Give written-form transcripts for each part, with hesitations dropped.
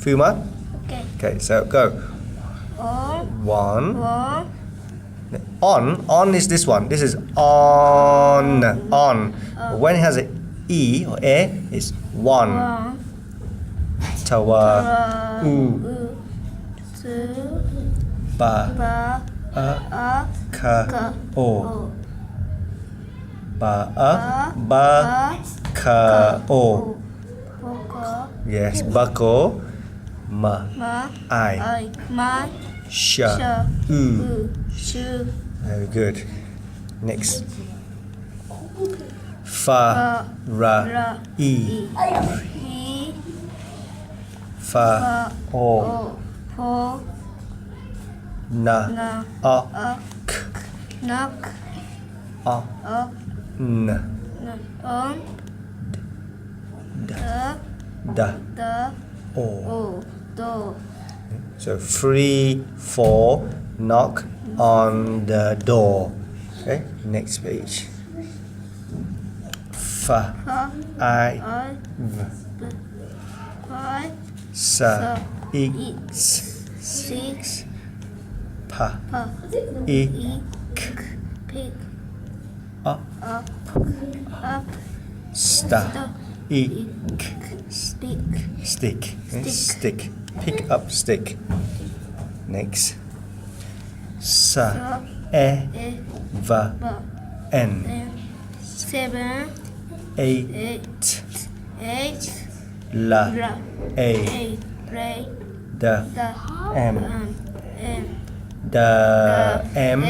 Fuma? Okay. Okay, so go. One. On is this one. This is on. When it has a E or A, it's one. Tawa. Ba. Ka. O. Ba. Ka. O. Yes. Bako. Ma. I. Sha. Very good. Next. Fa. Ra. E. Fa. O. Na. A. K. A. N. Da. O. So 3, 4, knock on the door. Okay, next page. Fa. I. V. Sa. X. Pa. Ik. Up. Sta. Ik. Stick. Stick. Pick up stick. Next. Sa. Va. N. 7, 8. 8. La. A. Da. M. Da. M.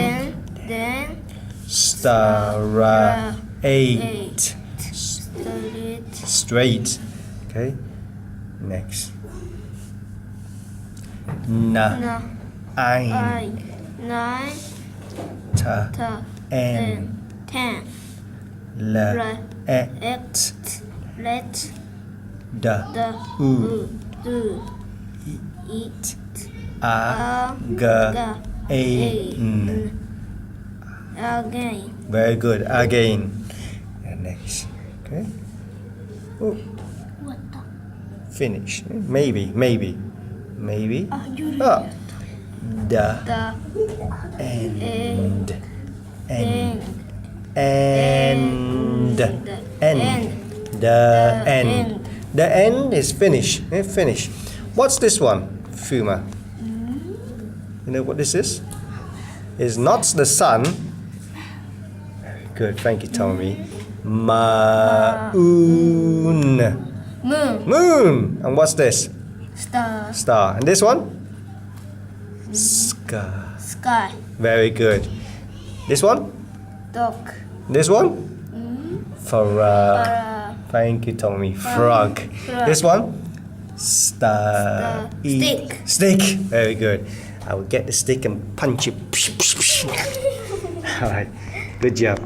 Then Stara. 8. Straight. Okay. Next. Na. Ein. 9. Ta. En. 10. La. Et. Let. Da. U. Eat. A. Ga. Ein. Again. Very good. Again. And next. Okay. Oh. What the? Finish. Maybe. Da. End. The end is finish. Finish. What's this one, Fuma? You know what this is? It's not the sun. Very good. Thank you, Tommy. Moon. Moon. And what's this? Star. And this one? Sky. Very good. This one? Dog. This one? Frog. Thank you, Tommy. Frog. This one? Stick. Very good. I will get the stick and punch it. Alright. Good job.